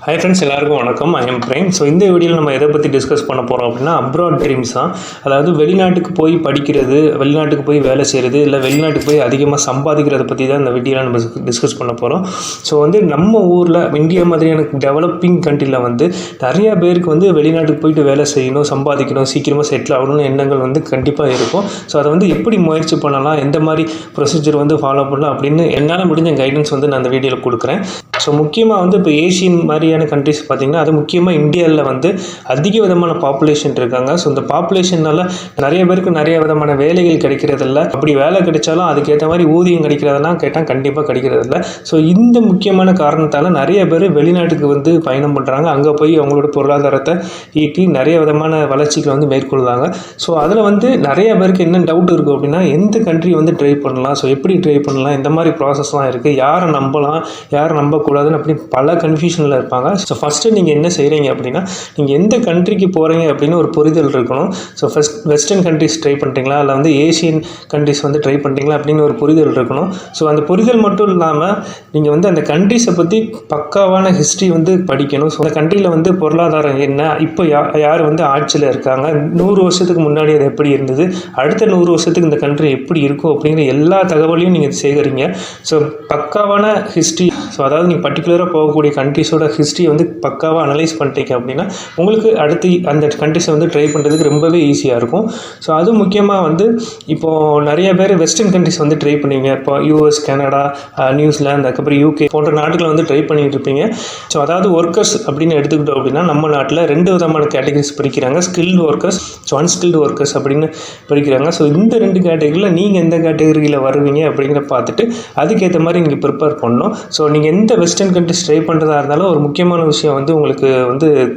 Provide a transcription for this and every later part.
Hi friends, எல்லாருக்கும் வணக்கம். I am frame. So இந்த வீடியோவில் நம்ம எதை பற்றி டிஸ்கஸ் பண்ண போகிறோம் அப்படின்னா அப்ராட் ட்ரீம்ஸ் தான். அதாவது வெளிநாட்டுக்கு போய் படிக்கிறது, வெளிநாட்டுக்கு போய் வேலை செய்கிறது, இல்லை வெளிநாட்டுக்கு போய் அதிகமாக சம்பாதிக்கிறத பற்றி தான் இந்த வீடியோவில் நம்ம டிஸ்கஸ் பண்ண போகிறோம். ஸோ நம்ம ஊரில் இந்தியா மாதிரியான டெவலப்பிங் கண்ட்ரியில் நிறையா பேருக்கு வெளிநாட்டுக்கு போயிட்டு வேலை செய்யணும், சம்பாதிக்கணும், சீக்கிரமாக செட்டில் ஆகணும்னு எண்ணங்கள் கண்டிப்பாக இருக்கும். ஸோ அதை எப்படி முயற்சி பண்ணலாம், எந்த மாதிரி ப்ரொசீஜர் ஃபாலோ பண்ணலாம் அப்படின்னு என்னால் முடிஞ்ச கைடன்ஸ் நான் அந்த வீடியோவில் கொடுக்குறேன். ஸோ முக்கியமாக இப்போ ஏஷியன் மாதிரியான கண்ட்ரிஸ் பார்த்திங்கன்னா, அது முக்கியமாக இந்தியாவில் அதிக விதமான பாப்புலேஷன் இருக்காங்க. ஸோ இந்த பாப்புலேஷனால் நிறைய பேருக்கு நிறைய விதமான வேலைகள் கிடைக்கிறதில்ல. அப்படி வேலை கிடைச்சாலும் அதுக்கேற்ற மாதிரி ஊதியம் கிடைக்கிறதெல்லாம் கேட்டால் கண்டிப்பாக கிடைக்கிறதில்ல. ஸோ இந்த முக்கியமான காரணத்தால் நிறைய பேர் வெளிநாட்டுக்கு பயணம் பண்ணுறாங்க. அங்கே போய் அவங்களோட பொருளாதாரத்தை ஈட்டி நிறைய விதமான வளர்ச்சிகளை மேற்கொள்வாங்க. ஸோ அதில் நிறைய பேருக்கு என்ன டவுட் இருக்குது அப்படின்னா, எந்த கண்ட்ரி ட்ரை பண்ணலாம், ஸோ எப்படி ட்ரை பண்ணலாம், இந்த மாதிரி ப்ராசஸ்லாம் இருக்குது, யாரை நம்பலாம், யாரை நம்பக்கூடாதுன்னு அப்படி பல கன்ஃபியூஷனில் இருப்பாங்க. ஸோ ஃபஸ்ட்டு நீங்கள் என்ன செய்கிறீங்க அப்படின்னா, நீங்கள் எந்த கண்ட்ரிக்கு போகிறீங்க அப்படின்னு ஒரு புரிதல் இருக்கணும். So first western countries try பண்ணுறீங்களா, இல்லை ஏஷியன் கண்ட்ரிஸ் ட்ரை பண்ணுறீங்களா அப்படின்னு ஒரு புரிதல் இருக்கணும். ஸோ அந்த புரிதல் மட்டும் இல்லாமல் நீங்கள் அந்த கண்ட்ரிஸை பற்றி பக்காவான ஹிஸ்ட்ரி படிக்கணும். ஸோ அந்த கண்ட்ரியில் பொருளாதாரம் என்ன, இப்போ யார் ஆட்சியில் இருக்காங்க, 100 வருஷத்துக்கு முன்னாடி அது எப்படி இருந்தது, அடுத்த 100 வருஷத்துக்கு இந்த கண்ட்ரி எப்படி இருக்கும் அப்படிங்கிற எல்லா தகவலையும் நீங்கள் சேகரிங்க. ஸோ பக்காவான ஹிஸ்ட்ரி, ஸோ அதாவது நீங்கள் பர்டிகுலராக போகக்கூடிய கண்ட்ரிஸோட ஹிஸ்ட்ரியை பக்காவாக அனலைஸ் பண்ணிட்டீங்க அப்படின்னா உங்களுக்கு அடுத்து அந்த கண்ட்ரிஸை ட்ரை பண்ணுறதுக்கு ரொம்பவே ஈஸியாக இருக்கும். ஸோ அது முக்கியமாக இப்போது நிறைய பேர் வெஸ்டர்ன் கண்ட்ரிஸ் ட்ரை பண்ணுவீங்க. இப்போ யூஎஸ், கனடா, நியூசிலாந்து, அதுக்கப்புறம் யூகே போன்ற நாடுகளை ட்ரை பண்ணிட்டு இருப்பீங்க. ஸோ அதாவது ஒர்க்கர்ஸ் அப்படின்னு எடுத்துக்கிட்டோம் அப்படின்னா, நம்ம நாட்டில் 2 விதமான கேட்டகரிஸ் பிரிக்கிறாங்க. Skilled workers, so unskilled workers அப்படின்னு பிரிக்கிறாங்க. ஸோ இந்த 2 கேட்டகரியில் நீங்கள் எந்த கேட்டகரியில் வருவீங்க அப்படிங்கிற பார்த்துட்டு அதுக்கேற்ற மாதிரி நீங்கள் ப்ரிப்பேர் பண்ணணும். ஸோ நீங்கள் எந்த வெஸ்டர்ன் கண்ட்ரிஸ் ட்ரை பண்ணுறதா இருந்தாலும் ஒரு முக்கியமான விஷயம் உங்களுக்கு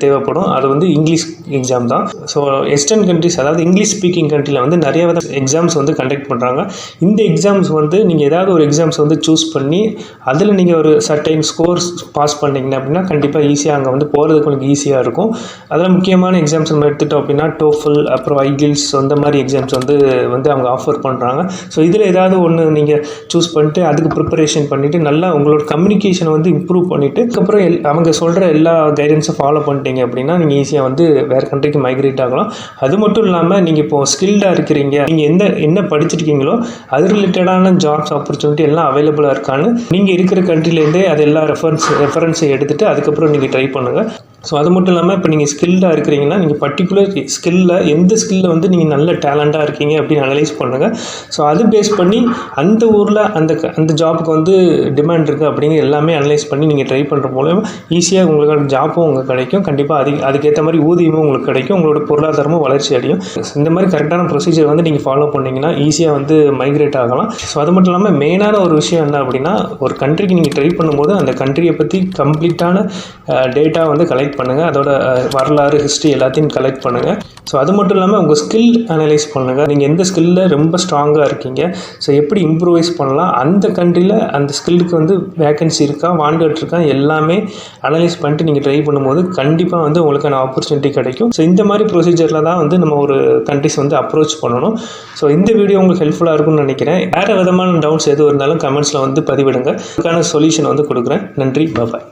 தேவைப்படும். அது இங்கிலீஷ் எக்ஸாம் தான். ஸோ வெஸ்டர்ன் கண்ட்ரிஸ், அதாவது இங்கிலீஷ் ஸ்பீக்கிங் கண்ட்ரியில் நிறைய வித எக்ஸாம்ஸ் கண்டக்ட் பண்ணுறாங்க. இந்த எக்ஸாம்ஸ் நீங்கள் ஏதாவது ஒரு எக்ஸாம்ஸ் சூஸ் பண்ணி அதில் நீங்கள் ஒரு சர்டைன் ஸ்கோர்ஸ் பாஸ் பண்ணிங்கன்னா அப்படின்னா கண்டிப்பாக ஈஸியாக அங்கே போகிறதுக்கு உங்களுக்கு ஈஸியாக இருக்கும். அதில் முக்கியமான எக்ஸாம்ஸ் நம்ம எடுத்துட்டோம் அப்படின்னா டோஃபல், அப்புறம் ஐகில்ஸ், அந்த மாதிரி எக்ஸாம்ஸ் அவங்க ஆஃபர் பண்ணுறாங்க. ஸோ இதில் ஏதாவது ஒன்று நீங்கள் சூஸ் பண்ணிட்டு அதுக்கு ப்ரிப்பரேஷன் பண்ணிவிட்டு நல்லா உங்களோட கம்யூனிகேஷனை இம்ப்ரூவ் பண்ணிவிட்டு அதுக்கப்புறம் அவங்க சொல்கிற எல்லா கைடன்ஸும் ஃபாலோ பண்ணிட்டீங்க அப்படின்னா நீங்கள் ஈஸியாக வேறு கண்ட்ரிக்கு மைக்ரேட் ஆகலாம். அது மட்டும் இல்லாமல் நீங்கள் இப்போது ஸ்கில்டாக இருக்கிறீங்க, நீங்கள் என்ன படிச்சிருக்கீங்களோ அது ரிலேட்டடான ஜாப்ஸ் ஆப்பர்ச்சுனிட்டி எல்லாம் அவைலபிளாக இருக்கான்னு நீங்கள் இருக்கிற கண்ட்ரிலேருந்தே அது எல்லா ரெஃபரன்ஸை எடுத்துகிட்டு அதுக்கப்புறம் நீங்கள் ட்ரை பண்ணுங்கள். ஸோ அது மட்டும் இல்லாமல் இப்போ நீங்கள் ஸ்கில்டாக இருக்கிறீங்கன்னா நீங்கள் பர்டிகுலர் ஸ்கில்லில் எந்த ஸ்கில்லில் நீங்கள் நல்ல டேலண்ட்டாக இருக்கீங்க அப்படின்னு அனலைஸ் பண்ணுங்கள். ஸோ அது பேஸ் பண்ணி அந்த ஊரில் அந்த ஜாப்புக்கு டிமாண்ட் இருக்குது அப்படிங்கிற எல்லாமே அனலைஸ் பண்ணி நீங்கள் ட்ரை பண்ணுற மூலமாக ஈஸியாக உங்களுக்கு ஜாப்பும் உங்களுக்கு கிடைக்கும். கண்டிப்பாக அதுக்கேற்ற மாதிரி ஊதியமும் உங்களுக்கு கிடைக்கும். உங்களோட பொருளாதாரமும் வளர்ச்சி அடையும். இந்த மாதிரி கரெக்டான ப்ரொசீஜர் நீங்கள் ஃபாலோ பண்ணிங்கன்னா ஈஸியாக மைக்ரேட் ஆகலாம். ஸோ அது மட்டும் இல்லாமல் மெயினான ஒரு விஷயம் என்ன அப்படின்னா, ஒரு கண்ட்ரிக்கு நீங்கள் ட்ரை பண்ணும்போது அந்த கண்ட்ரியை பற்றி கம்ப்ளீட்டான டேட்டா கலெக்ட் பண்ணுங்கள். அதோட வரலாறு, ஹிஸ்ட்ரி எல்லாத்தையும் கலெக்ட் பண்ணுங்கள். ஸோ அது மட்டும் இல்லாமல் உங்கள் ஸ்கில் அனலைஸ் பண்ணுங்கள். நீங்கள் எந்த ஸ்கில்லில் ரொம்ப ஸ்ட்ராங்காக இருக்கீங்க, ஸோ எப்படி இம்ப்ரூவைஸ் பண்ணலாம், அந்த கண்ட்ரியில் அந்த ஸ்கில்லுக்கு வேகன்சி இருக்கா, வாண்டட் இருக்கா, எல்லாமே அனலைஸ் பண்ணிட்டு நீங்கள் ட்ரை பண்ணும்போது கண்டிப்பாக உங்களுக்கான ஆப்பர்ச்சுனிட்டி கிடைக்கும். ஸோ இந்த மாதிரி ப்ரொசீஜரில் தான் நம்ம ஒரு கண்ட்ரிஸ் அப்ரோச் பண்ணணும். ஸோ இந்த வீடியோ உங்களுக்கு ஹெல்ப்ஃபுல்லாக இருக்கும்னு நினைக்கிறேன். வேறு விதமான டவுட்ஸ் எது இருந்தாலும் கமெண்ட்ஸில் பதிவிடுங்க. அதுக்கான சொல்யூஷன் கொடுக்குறேன். நன்றி, பாய்.